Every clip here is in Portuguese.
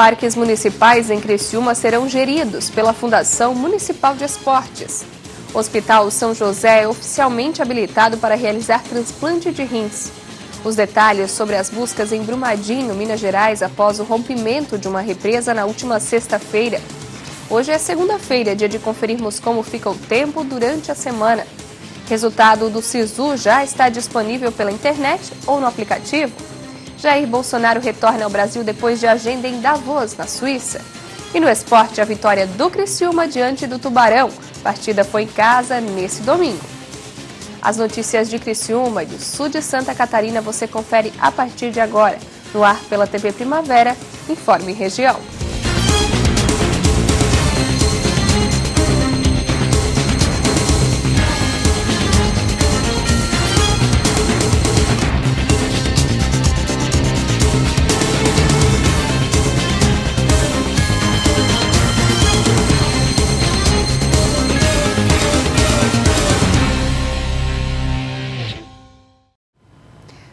parques municipais em Criciúma serão geridos pela Fundação Municipal de Esportes. O Hospital São José é oficialmente habilitado para realizar transplante de rins. Os detalhes sobre as buscas em Brumadinho, Minas Gerais, após o rompimento de uma represa na última sexta-feira. Hoje é segunda-feira, dia de conferirmos como fica o tempo durante a semana. Resultado do SISU já está disponível pela internet ou no aplicativo. Jair Bolsonaro retorna ao Brasil depois de agenda em Davos, na Suíça. E no esporte, a vitória do Criciúma diante do Tubarão. A partida foi em casa nesse domingo. As notícias de Criciúma e do sul de Santa Catarina você confere a partir de agora. No ar pela TV Primavera, Informe Região.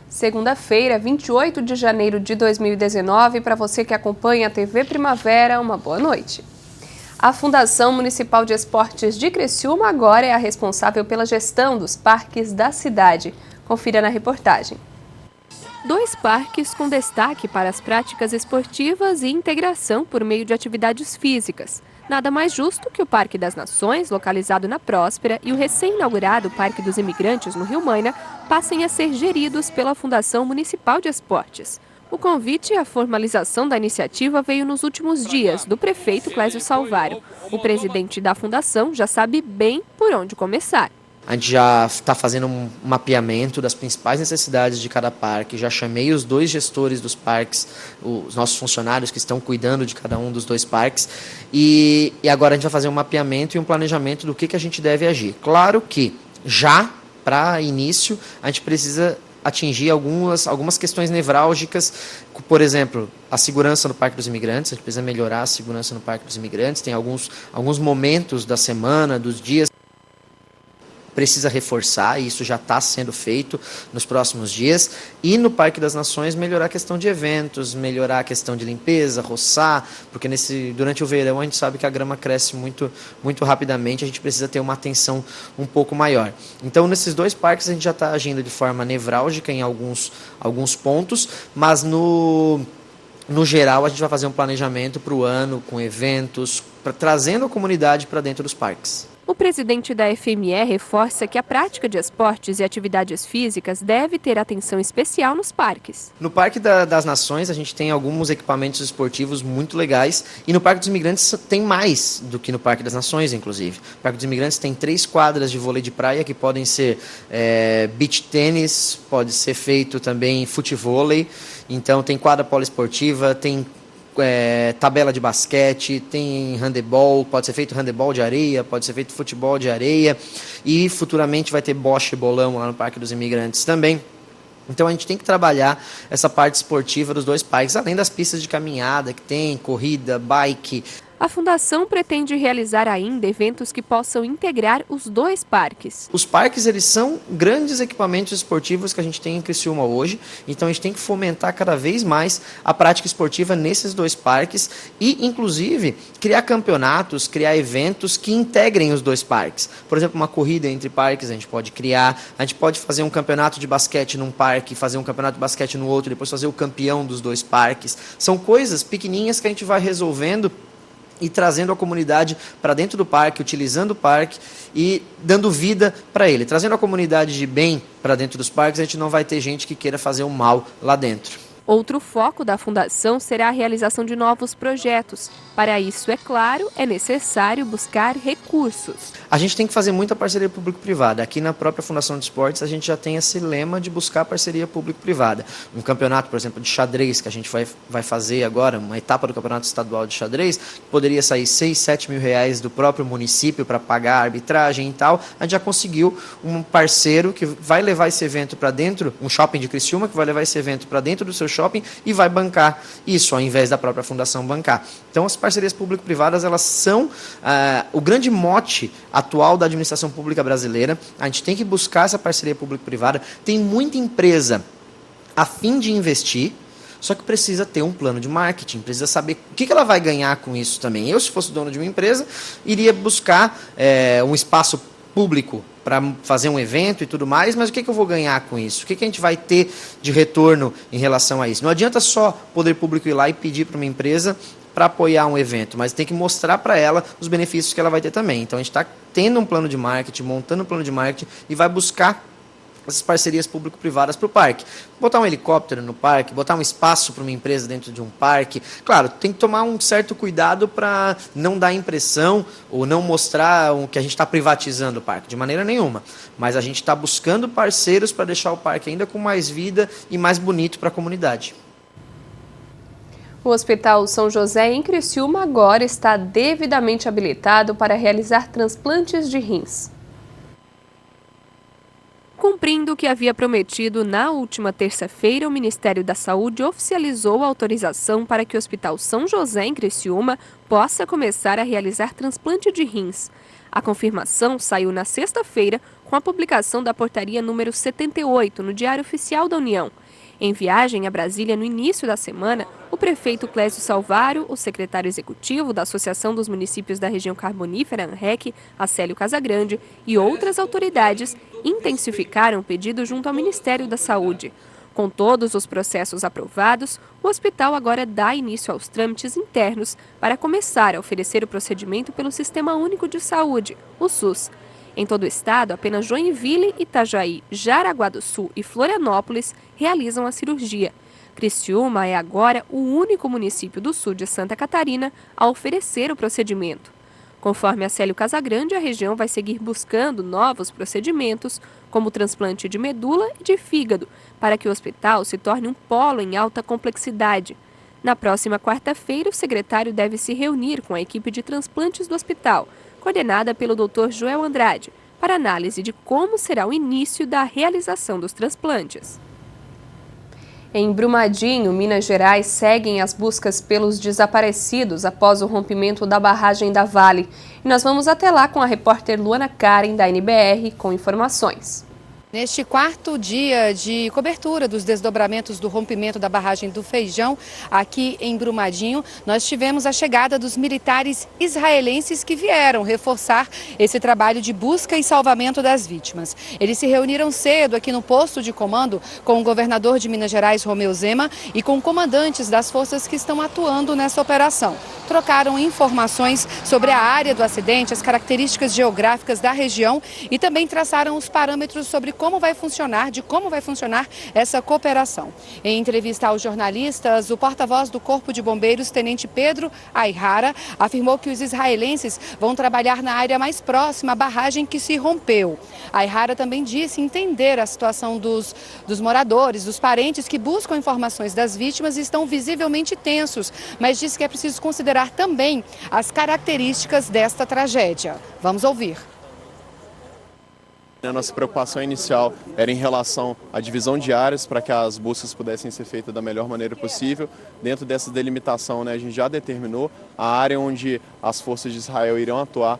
Segunda-feira, 28 de janeiro de 2019, para você que acompanha a TV Primavera, uma boa noite. A Fundação Municipal de Esportes de Criciúma agora é a responsável pela gestão dos parques da cidade. Confira na reportagem. 2 parques com destaque para as práticas esportivas e integração por meio de atividades físicas. Nada mais justo que o Parque das Nações, localizado na Próspera, e o recém-inaugurado Parque dos Imigrantes, no Rio Maina, passem a ser geridos pela Fundação Municipal de Esportes. O convite e a formalização da iniciativa veio nos últimos dias, do prefeito Clésio Salvário. O presidente da fundação já sabe bem por onde começar. A gente já está fazendo um mapeamento das principais necessidades de cada parque. Já chamei os 2 gestores dos parques, os nossos funcionários que estão cuidando de cada um dos 2 parques. E agora a gente vai fazer um mapeamento e um planejamento do que a gente deve agir. Claro que já, para início, a gente precisa atingir algumas questões nevrálgicas, por exemplo, a segurança no Parque dos Imigrantes. A gente precisa melhorar a segurança no Parque dos Imigrantes. Tem alguns momentos da semana, dos dias, precisa reforçar, e isso já está sendo feito nos próximos dias. E no Parque das Nações, melhorar a questão de eventos, melhorar a questão de limpeza, roçar, porque durante o verão a gente sabe que a grama cresce muito, muito rapidamente, a gente precisa ter uma atenção um pouco maior. Então, nesses 2 parques a gente já está agindo de forma nevrálgica em alguns pontos, mas no geral a gente vai fazer um planejamento para o ano, com eventos, trazendo a comunidade para dentro dos parques. O presidente da FME reforça que a prática de esportes e atividades físicas deve ter atenção especial nos parques. No Parque das Nações, a gente tem alguns equipamentos esportivos muito legais, e no Parque dos Imigrantes tem mais do que no Parque das Nações, inclusive. O Parque dos Imigrantes tem 3 quadras de vôlei de praia, que podem ser beach tênis, pode ser feito também futevôlei, então tem quadra poliesportiva, tem tabela de basquete, tem handebol, pode ser feito handebol de areia, pode ser feito futebol de areia, e futuramente vai ter boche e bolão lá no Parque dos Imigrantes também. Então a gente tem que trabalhar essa parte esportiva dos 2 parques, além das pistas de caminhada que tem, corrida, bike. A Fundação pretende realizar ainda eventos que possam integrar os 2 parques. Os parques, eles são grandes equipamentos esportivos que a gente tem em Criciúma hoje, então a gente tem que fomentar cada vez mais a prática esportiva nesses 2 parques e, inclusive, criar campeonatos, criar eventos que integrem os 2 parques. Por exemplo, uma corrida entre parques a gente pode criar, a gente pode fazer um campeonato de basquete num parque, fazer um campeonato de basquete no outro, depois fazer o campeão dos 2 parques. São coisas pequenininhas que a gente vai resolvendo e trazendo a comunidade para dentro do parque, utilizando o parque e dando vida para ele. Trazendo a comunidade de bem para dentro dos parques, a gente não vai ter gente que queira fazer o mal lá dentro. Outro foco da Fundação será a realização de novos projetos. Para isso, é claro, é necessário buscar recursos. A gente tem que fazer muita parceria público-privada. Aqui na própria Fundação de Esportes, a gente já tem esse lema de buscar parceria público-privada. Um campeonato, por exemplo, de xadrez, que a gente vai fazer agora, uma etapa do Campeonato Estadual de Xadrez, poderia sair 6, 7 mil reais do próprio município para pagar a arbitragem e tal. A gente já conseguiu um parceiro que vai levar esse evento para dentro, um shopping de Criciúma, que vai levar esse evento para dentro do seu shopping e vai bancar isso, ao invés da própria fundação bancar. Então, as parcerias público-privadas, elas são o grande mote atual da administração pública brasileira. A gente tem que buscar essa parceria público-privada. Tem muita empresa a fim de investir, Só que precisa ter um plano de marketing, precisa saber o que ela vai ganhar com isso também. Eu, se fosse dono de uma empresa, iria buscar um espaço público para fazer um evento e tudo mais, mas o que eu vou ganhar com isso? O que a gente vai ter de retorno em relação a isso? Não adianta só o poder público ir lá e pedir para uma empresa para apoiar um evento, mas tem que mostrar para ela os benefícios que ela vai ter também. Então a gente está tendo um plano de marketing, montando um plano de marketing e vai buscar essas parcerias público-privadas para o parque. Botar um helicóptero no parque, botar um espaço para uma empresa dentro de um parque. Claro, tem que tomar um certo cuidado para não dar impressão ou não mostrar que a gente está privatizando o parque, de maneira nenhuma. Mas a gente está buscando parceiros para deixar o parque ainda com mais vida e mais bonito para a comunidade. O Hospital São José, em Criciúma, agora está devidamente habilitado para realizar transplantes de rins. Cumprindo o que havia prometido, na última terça-feira, o Ministério da Saúde oficializou a autorização para que o Hospital São José, em Criciúma, possa começar a realizar transplante de rins. A confirmação saiu na sexta-feira com a publicação da portaria número 78 no Diário Oficial da União. Em viagem a Brasília no início da semana, o prefeito Clésio Salvário, o secretário executivo da Associação dos Municípios da Região Carbonífera, ANREC, Acélio Casagrande, e outras autoridades intensificaram o pedido junto ao Ministério da Saúde. Com todos os processos aprovados, o hospital agora dá início aos trâmites internos para começar a oferecer o procedimento pelo Sistema Único de Saúde, o SUS. Em todo o estado, apenas Joinville, Itajaí, Jaraguá do Sul e Florianópolis realizam a cirurgia. Criciúma é agora o único município do sul de Santa Catarina a oferecer o procedimento. Conforme Acélio Casagrande, a região vai seguir buscando novos procedimentos, como o transplante de medula e de fígado, para que o hospital se torne um polo em alta complexidade. Na próxima quarta-feira, o secretário deve se reunir com a equipe de transplantes do hospital, coordenada pelo Dr. Joel Andrade, para análise de como será o início da realização dos transplantes. Em Brumadinho, Minas Gerais, seguem as buscas pelos desaparecidos após o rompimento da barragem da Vale. E nós vamos até lá com a repórter Luana Karen, da NBR, com informações. Neste quarto dia de cobertura dos desdobramentos do rompimento da barragem do Feijão, aqui em Brumadinho, nós tivemos a chegada dos militares israelenses que vieram reforçar esse trabalho de busca e salvamento das vítimas. Eles se reuniram cedo aqui no posto de comando com o governador de Minas Gerais, Romeu Zema, e com comandantes das forças que estão atuando nessa operação. Trocaram informações sobre a área do acidente, as características geográficas da região e também traçaram os parâmetros sobre como vai funcionar essa cooperação. Em entrevista aos jornalistas, o porta-voz do Corpo de Bombeiros, Tenente Pedro Aihara, afirmou que os israelenses vão trabalhar na área mais próxima à barragem que se rompeu. Aihara também disse entender a situação dos moradores, dos parentes que buscam informações das vítimas e estão visivelmente tensos, mas disse que é preciso considerar também as características desta tragédia. Vamos ouvir. A nossa preocupação inicial era em relação à divisão de áreas para que as buscas pudessem ser feitas da melhor maneira possível. Dentro dessa delimitação, a gente já determinou a área onde as forças de Israel irão atuar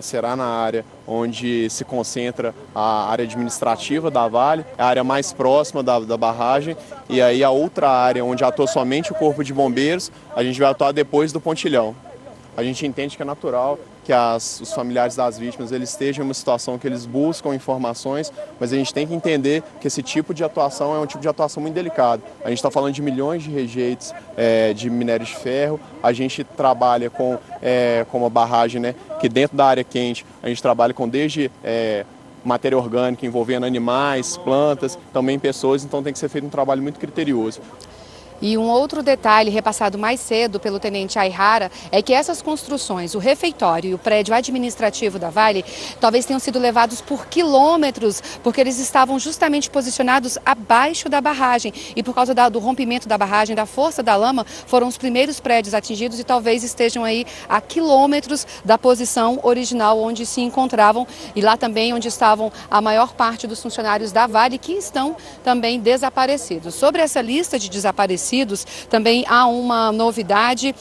será na área onde se concentra a área administrativa da Vale, a área mais próxima da barragem, e aí a outra área onde atua somente o Corpo de Bombeiros, a gente vai atuar depois do pontilhão. A gente entende que é natural que os familiares das vítimas eles estejam em uma situação que eles buscam informações, mas a gente tem que entender que esse tipo de atuação é um tipo de atuação muito delicado. A gente está falando de milhões de rejeitos de minério de ferro, a gente trabalha com uma barragem, que dentro da área quente a gente trabalha com desde matéria orgânica envolvendo animais, plantas, também pessoas, então tem que ser feito um trabalho muito criterioso. E um outro detalhe repassado mais cedo pelo Tenente Aihara é que essas construções, o refeitório e o prédio administrativo da Vale, talvez tenham sido levados por quilômetros, porque eles estavam justamente posicionados abaixo da barragem. E por causa do rompimento da barragem, da força da lama, foram os primeiros prédios atingidos e talvez estejam aí a quilômetros da posição original onde se encontravam e lá também onde estavam a maior parte dos funcionários da Vale que estão também desaparecidos. Sobre essa lista de desaparecidos, desaparecidos, também há uma novidade.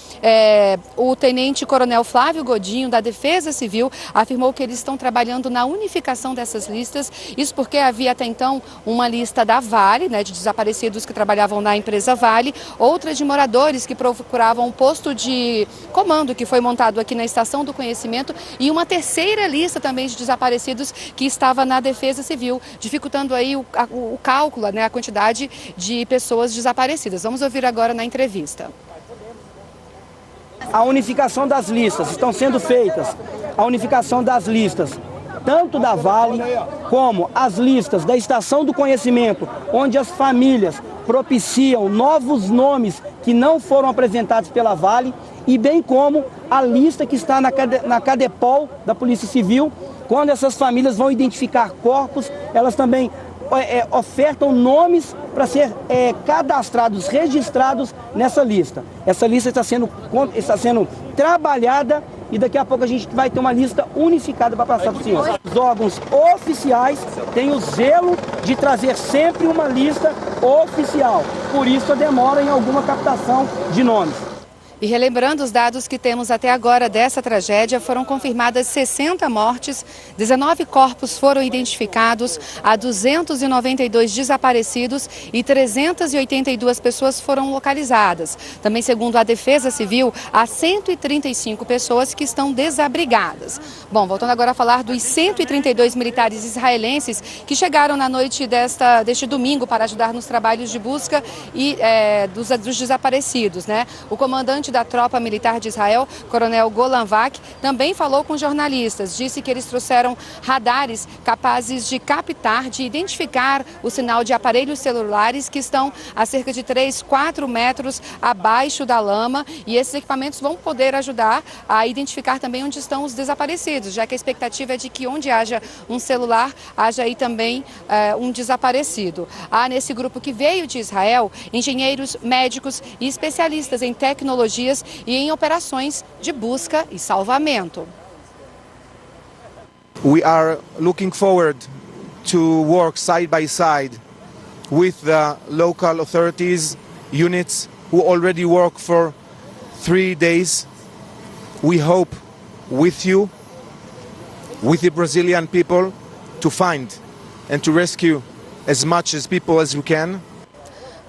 O tenente-coronel Flávio Godinho, da Defesa Civil, afirmou que eles estão trabalhando na unificação dessas listas. Isso porque havia até então uma lista da Vale, né, de desaparecidos que trabalhavam na empresa Vale, outra de moradores que procuravam um posto de comando que foi montado aqui na Estação do Conhecimento, e uma terceira lista também de desaparecidos que estava na Defesa Civil, dificultando aí o cálculo, né, a quantidade de pessoas desaparecidas. Vamos ouvir agora na entrevista. A unificação das listas, estão sendo feitas a unificação das listas, tanto da Vale como as listas da Estação do Conhecimento, onde as famílias propiciam novos nomes que não foram apresentados pela Vale, e bem como a lista que está na Cadepol da Polícia Civil. Quando essas famílias vão identificar corpos, elas também ofertam nomes para ser cadastrados, registrados nessa lista. Essa lista está sendo trabalhada e daqui a pouco a gente vai ter uma lista unificada para passar para o senhor. Os órgãos oficiais têm o zelo de trazer sempre uma lista oficial, por isso a demora em alguma captação de nomes. E relembrando os dados que temos até agora dessa tragédia, foram confirmadas 60 mortes, 19 corpos foram identificados, há 292 desaparecidos e 382 pessoas foram localizadas. Também, segundo a Defesa Civil, há 135 pessoas que estão desabrigadas. Bom, voltando agora a falar dos 132 militares israelenses que chegaram na noite deste domingo para ajudar nos trabalhos de busca e dos desaparecidos, né? O comandante da tropa militar de Israel, coronel Golan Vak, também falou com jornalistas. Disse que eles trouxeram radares capazes de captar, de identificar o sinal de aparelhos celulares que estão a cerca de 3, 4 metros abaixo da lama, e esses equipamentos vão poder ajudar a identificar também onde estão os desaparecidos, já que a expectativa é de que onde haja um celular, haja aí também um desaparecido. Há nesse grupo que veio de Israel engenheiros, médicos e especialistas em tecnologia e em operações de busca e salvamento. We are looking forward to work side by side with the local authorities, units who already work for 3 days. We hope with you, with the Brazilian people, to find and to rescue as much as people as we can.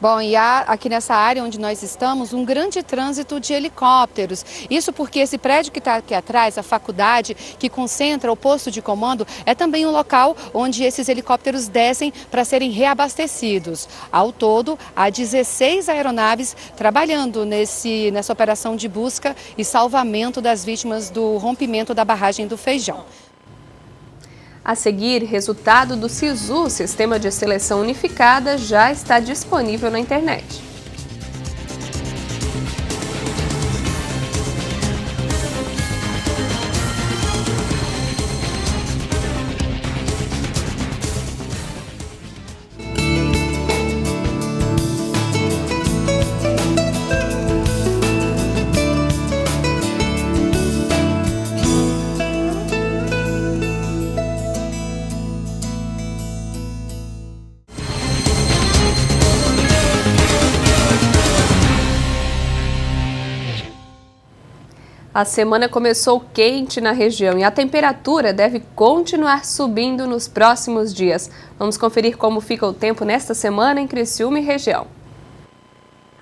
Bom, e há aqui nessa área onde nós estamos um grande trânsito de helicópteros. Isso porque esse prédio que está aqui atrás, a faculdade que concentra o posto de comando, é também um local onde esses helicópteros descem para serem reabastecidos. Ao todo, há 16 aeronaves trabalhando nessa operação de busca e salvamento das vítimas do rompimento da barragem do Feijão. A seguir, resultado do SISU, Sistema de Seleção Unificada, já está disponível na internet. A semana começou quente na região e a temperatura deve continuar subindo nos próximos dias. Vamos conferir como fica o tempo nesta semana em Criciúma e região.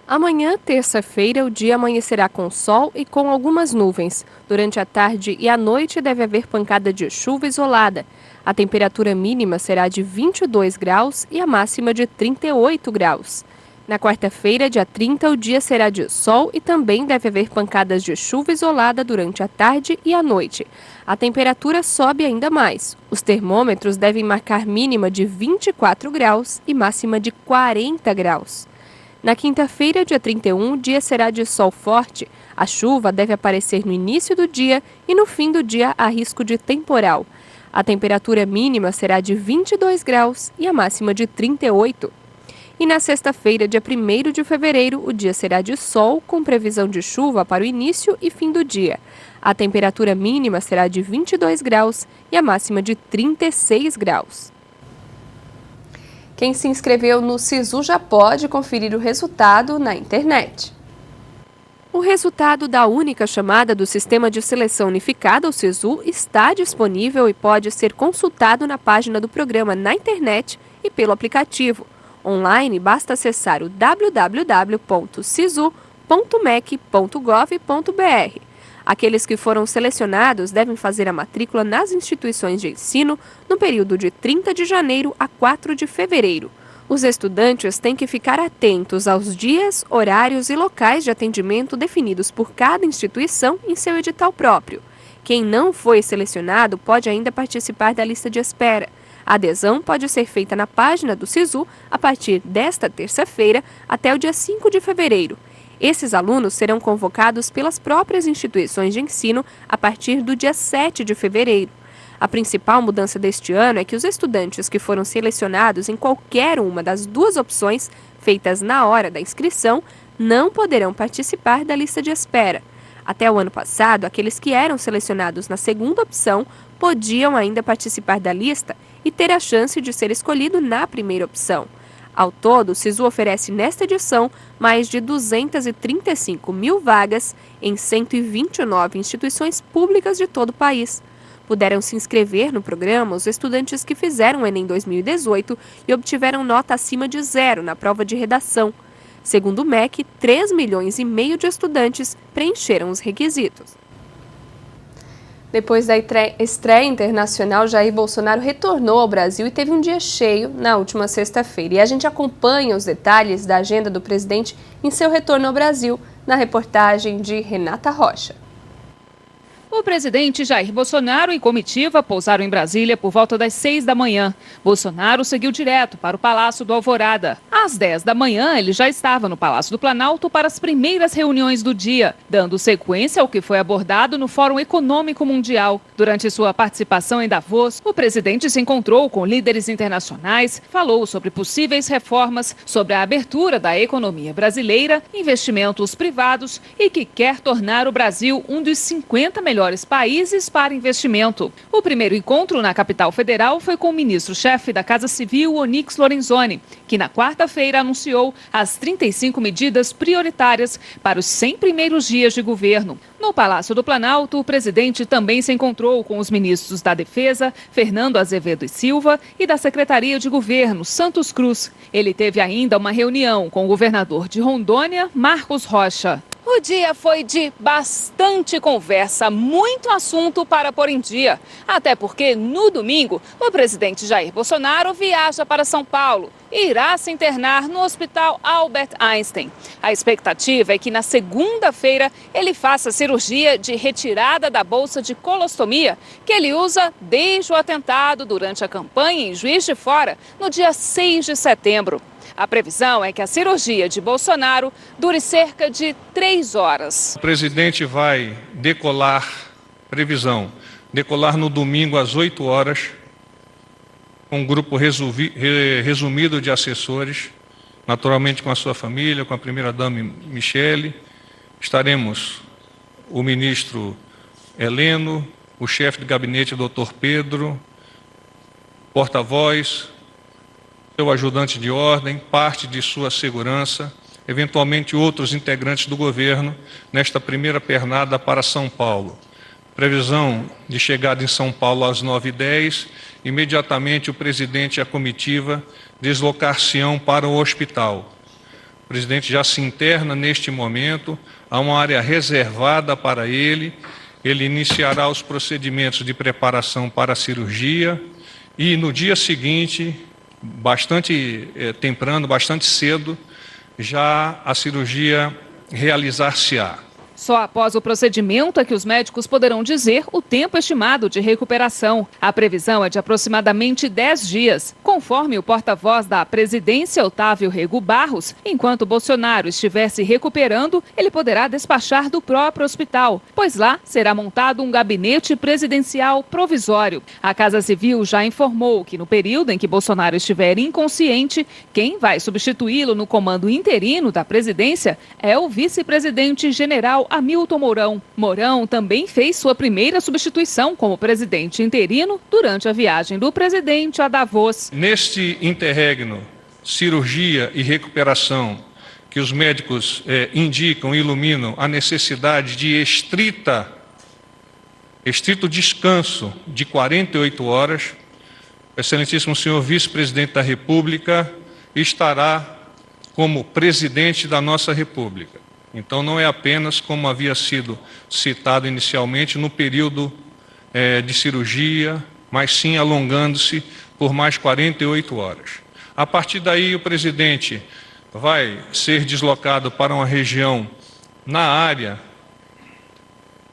Amanhã, terça-feira, o dia amanhecerá com sol e com algumas nuvens. Durante a tarde e a noite deve haver pancada de chuva isolada. A temperatura mínima será de 22 graus e a máxima de 38 graus. Na quarta-feira, dia 30, o dia será de sol e também deve haver pancadas de chuva isolada durante a tarde e a noite. A temperatura sobe ainda mais. Os termômetros devem marcar mínima de 24 graus e máxima de 40 graus. Na quinta-feira, dia 31, o dia será de sol forte. A chuva deve aparecer no início do dia e no fim do dia há risco de temporal. A temperatura mínima será de 22 graus e a máxima de 38. E na sexta-feira, dia 1º de fevereiro, o dia será de sol, com previsão de chuva para o início e fim do dia. A temperatura mínima será de 22 graus e a máxima de 36 graus. Quem se inscreveu no SISU já pode conferir o resultado na internet. O resultado da única chamada do Sistema de Seleção Unificada, o SISU, está disponível e pode ser consultado na página do programa na internet e pelo aplicativo. Online, basta acessar o www.sisu.mec.gov.br. Aqueles que foram selecionados devem fazer a matrícula nas instituições de ensino no período de 30 de janeiro a 4 de fevereiro. Os estudantes têm que ficar atentos aos dias, horários e locais de atendimento definidos por cada instituição em seu edital próprio. Quem não foi selecionado pode ainda participar da lista de espera. A adesão pode ser feita na página do SISU a partir desta terça-feira até o dia 5 de fevereiro. Esses alunos serão convocados pelas próprias instituições de ensino a partir do dia 7 de fevereiro. A principal mudança deste ano é que os estudantes que foram selecionados em qualquer uma das duas opções feitas na hora da inscrição não poderão participar da lista de espera. Até o ano passado, aqueles que eram selecionados na segunda opção podiam ainda participar da lista e ter a chance de ser escolhido na primeira opção. Ao todo, o SISU oferece nesta edição mais de 235 mil vagas em 129 instituições públicas de todo o país. Puderam se inscrever no programa os estudantes que fizeram o Enem 2018 e obtiveram nota acima de 0 na prova de redação. Segundo o MEC, 3,5 milhões de estudantes preencheram os requisitos. Depois da estreia internacional, Jair Bolsonaro retornou ao Brasil e teve um dia cheio na última sexta-feira. E a gente acompanha os detalhes da agenda do presidente em seu retorno ao Brasil, na reportagem de Renata Rocha. O presidente Jair Bolsonaro e comitiva pousaram em Brasília por volta das 6 da manhã. Bolsonaro seguiu direto para o Palácio do Alvorada. Às 10 da manhã, ele já estava no Palácio do Planalto para as primeiras reuniões do dia, dando sequência ao que foi abordado no Fórum Econômico Mundial. Durante sua participação em Davos, o presidente se encontrou com líderes internacionais, falou sobre possíveis reformas, sobre a abertura da economia brasileira, investimentos privados e que quer tornar o Brasil um dos 50 melhores países para investimento. O primeiro encontro na capital federal foi com o ministro-chefe da Casa Civil, Onyx Lorenzoni, que na quarta-feira anunciou as 35 medidas prioritárias para os 100 primeiros dias de governo. No Palácio do Planalto, o presidente também se encontrou com os ministros da Defesa, Fernando Azevedo e Silva, e da Secretaria de Governo, Santos Cruz. Ele teve ainda uma reunião com o governador de Rondônia, Marcos Rocha. O dia foi de bastante conversa, muito assunto para pôr em dia. Até porque, no domingo, o presidente Jair Bolsonaro viaja para São Paulo e irá se internar no Hospital Albert Einstein. A expectativa é que na segunda-feira ele faça cirurgia de retirada da bolsa de colostomia, que ele usa desde o atentado durante a campanha em Juiz de Fora, no dia 6 de setembro. A previsão é que a cirurgia de Bolsonaro dure cerca de 3 horas. O presidente vai decolar no domingo às 8 horas, com um grupo resumido de assessores, naturalmente com a sua família, com a primeira-dama Michele. Estaremos o ministro Heleno, o chefe de gabinete, Dr. Pedro, porta-voz, seu ajudante de ordem, parte de sua segurança, eventualmente outros integrantes do governo, nesta primeira pernada para São Paulo. Previsão de chegada em São Paulo às 9h10, imediatamente o presidente e a comitiva deslocar-se-ão para o hospital. O presidente já se interna neste momento, há uma área reservada para ele, ele iniciará os procedimentos de preparação para a cirurgia e no dia seguinte, bastante temprano, bastante cedo, já a cirurgia realizar-se-á. Só após o procedimento é que os médicos poderão dizer o tempo estimado de recuperação. A previsão é de aproximadamente 10 dias. Conforme o porta-voz da presidência, Otávio Rego Barros, enquanto Bolsonaro estiver se recuperando, ele poderá despachar do próprio hospital, pois lá será montado um gabinete presidencial provisório. A Casa Civil já informou que no período em que Bolsonaro estiver inconsciente, quem vai substituí-lo no comando interino da presidência é o vice-presidente general Hamilton Mourão. Mourão também fez sua primeira substituição como presidente interino durante a viagem do presidente a Davos. Neste interregno, cirurgia e recuperação, que os médicos indicam e iluminam a necessidade de estrito descanso de 48 horas, o excelentíssimo senhor vice-presidente da República estará como presidente da nossa República. Então, não é apenas, como havia sido citado inicialmente, no período de cirurgia, mas sim alongando-se por mais 48 horas. A partir daí, o presidente vai ser deslocado para uma região na área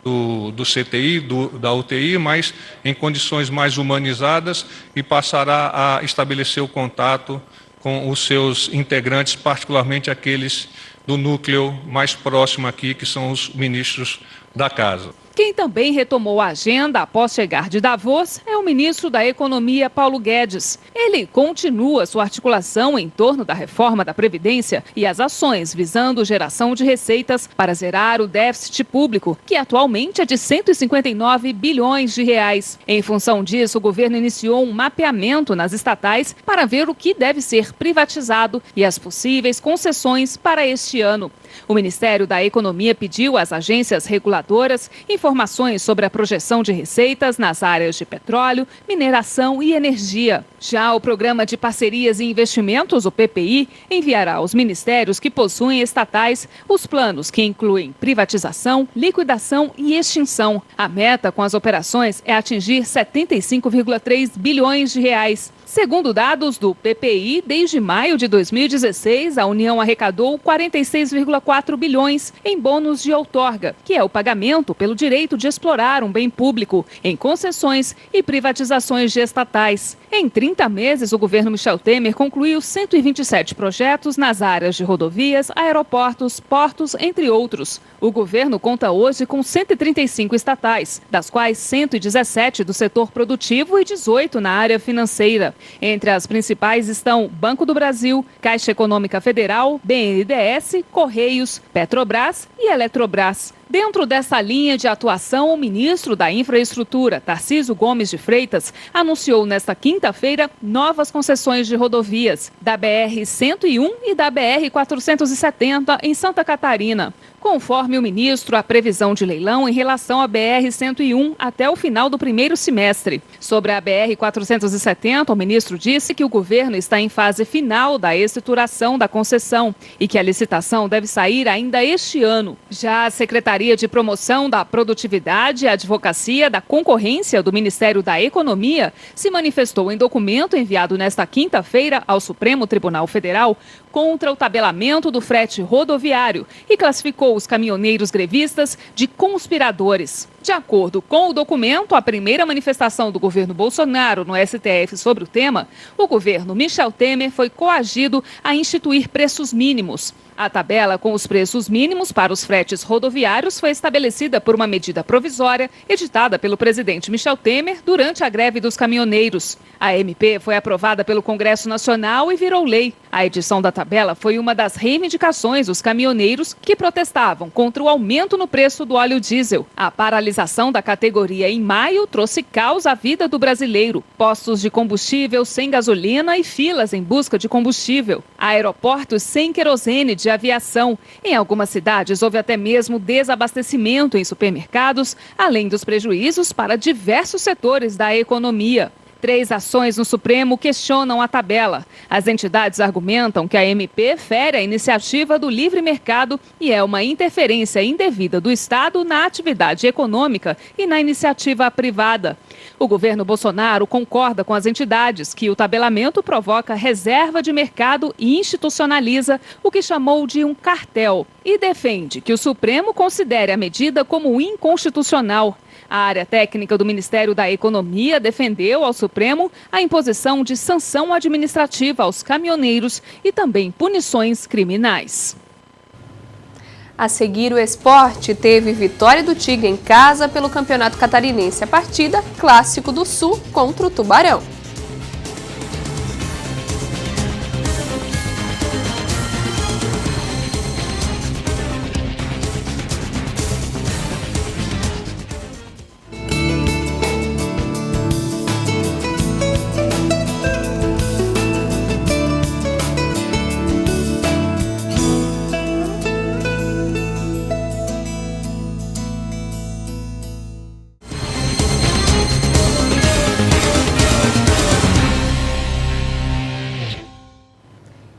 do CTI, da UTI, mas em condições mais humanizadas, e passará a estabelecer o contato com os seus integrantes, particularmente aqueles do núcleo mais próximo aqui, que são os ministros da Casa. Quem também retomou a agenda após chegar de Davos é o ministro da Economia, Paulo Guedes. Ele continua sua articulação em torno da reforma da Previdência e as ações visando geração de receitas para zerar o déficit público, que atualmente é de 159 bilhões de reais. Em função disso, o governo iniciou um mapeamento nas estatais para ver o que deve ser privatizado e as possíveis concessões para este ano. O Ministério da Economia pediu às agências reguladoras informações sobre a projeção de receitas nas áreas de petróleo, mineração e energia. Já o Programa de Parcerias e Investimentos, o PPI, enviará aos ministérios que possuem estatais os planos que incluem privatização, liquidação e extinção. A meta com as operações é atingir 75,3 bilhões de reais. Segundo dados do PPI, desde maio de 2016, a União arrecadou 46,4 bilhões em bônus de outorga, que é o pagamento pelo direito de explorar um bem público em concessões e privatizações de estatais. Em 30 meses, o governo Michel Temer concluiu 127 projetos nas áreas de rodovias, aeroportos, portos, entre outros. O governo conta hoje com 135 estatais, das quais 117 do setor produtivo e 18 na área financeira. Entre as principais estão Banco do Brasil, Caixa Econômica Federal, BNDES, Correios, Petrobras e Eletrobras. Dentro dessa linha de atuação, o ministro da Infraestrutura, Tarcísio Gomes de Freitas, anunciou nesta quinta-feira novas concessões de rodovias, da BR-101 e da BR-470 em Santa Catarina. Conforme o ministro, a previsão de leilão em relação à BR-101 até o final do primeiro semestre. Sobre a BR-470, o ministro disse que o governo está em fase final da escrituração da concessão e que a licitação deve sair ainda este ano. Já a Secretaria de Promoção da Produtividade e Advocacia da Concorrência do Ministério da Economia se manifestou em documento enviado nesta quinta-feira ao Supremo Tribunal Federal contra o tabelamento do frete rodoviário e classificou os caminhoneiros grevistas de conspiradores. De acordo com o documento, a primeira manifestação do governo Bolsonaro no STF sobre o tema, o governo Michel Temer foi coagido a instituir preços mínimos. A tabela com os preços mínimos para os fretes rodoviários foi estabelecida por uma medida provisória editada pelo presidente Michel Temer durante a greve dos caminhoneiros. A MP foi aprovada pelo Congresso Nacional e virou lei. A edição da tabela foi uma das reivindicações dos caminhoneiros que protestavam contra o aumento no preço do óleo diesel. A paralisação da categoria em maio trouxe caos à vida do brasileiro. Postos de combustível sem gasolina e filas em busca de combustível. Aeroportos sem querosene de aviação. Em algumas cidades houve até mesmo desabastecimento em supermercados, além dos prejuízos para diversos setores da economia. 3 ações no Supremo questionam a tabela. As entidades argumentam que a MP fere a iniciativa do livre mercado e é uma interferência indevida do Estado na atividade econômica e na iniciativa privada. O governo Bolsonaro concorda com as entidades que o tabelamento provoca reserva de mercado e institucionaliza o que chamou de um cartel e defende que o Supremo considere a medida como inconstitucional. A área técnica do Ministério da Economia defendeu ao Supremo a imposição de sanção administrativa aos caminhoneiros e também punições criminais. A seguir, o esporte teve vitória do Tigre em casa pelo Campeonato Catarinense. A partida Clássico do Sul contra o Tubarão.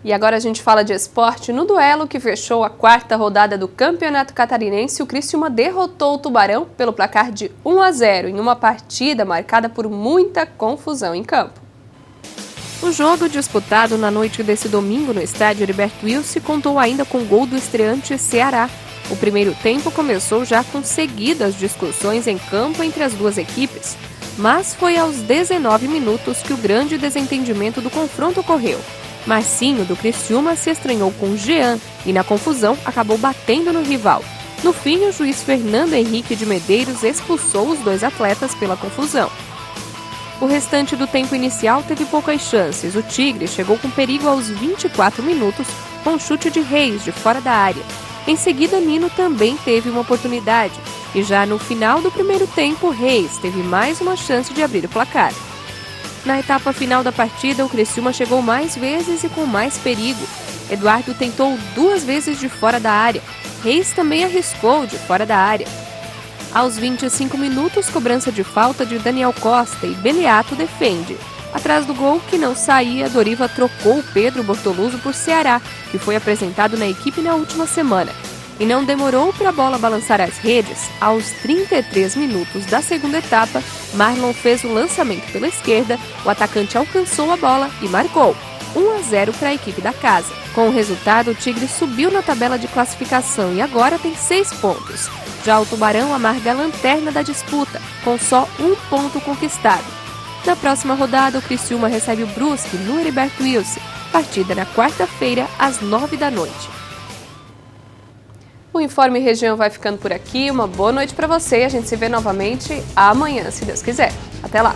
E agora a gente fala de esporte. No duelo que fechou a 4ª rodada do Campeonato Catarinense, o Criciúma derrotou o Tubarão pelo placar de 1-0 em uma partida marcada por muita confusão em campo. O jogo, disputado na noite desse domingo no estádio Heriberto Wilson, contou ainda com gol do estreante Ceará. O primeiro tempo começou já com seguidas discussões em campo entre as duas equipes, mas foi aos 19 minutos que o grande desentendimento do confronto ocorreu. Marcinho, do Criciúma, se estranhou com Jean e, na confusão, acabou batendo no rival. No fim, o juiz Fernando Henrique de Medeiros expulsou os dois atletas pela confusão. O restante do tempo inicial teve poucas chances. O Tigre chegou com perigo aos 24 minutos com um chute de Reis de fora da área. Em seguida, Nino também teve uma oportunidade. E já no final do primeiro tempo, Reis teve mais uma chance de abrir o placar. Na etapa final da partida, o Criciúma chegou mais vezes e com mais perigo. Eduardo tentou 2 vezes de fora da área. Reis também arriscou de fora da área. Aos 25 minutos, cobrança de falta de Daniel Costa e Beliato defende. Atrás do gol, que não saía, Doriva trocou Pedro Bortoluso por Ceará, que foi apresentado na equipe na última semana. E não demorou para a bola balançar as redes. Aos 33 minutos da segunda etapa, Marlon fez o lançamento pela esquerda, o atacante alcançou a bola e marcou. 1-0 para a equipe da casa. Com o resultado, o Tigre subiu na tabela de classificação e agora tem 6 pontos. Já o Tubarão amarga a lanterna da disputa, com só 1 ponto conquistado. Na próxima rodada, o Criciúma recebe o Brusque no Heriberto Wilson. Partida na quarta-feira, às 9 da noite. O Informe Região vai ficando por aqui. Uma boa noite para você e a gente se vê novamente amanhã, se Deus quiser. Até lá!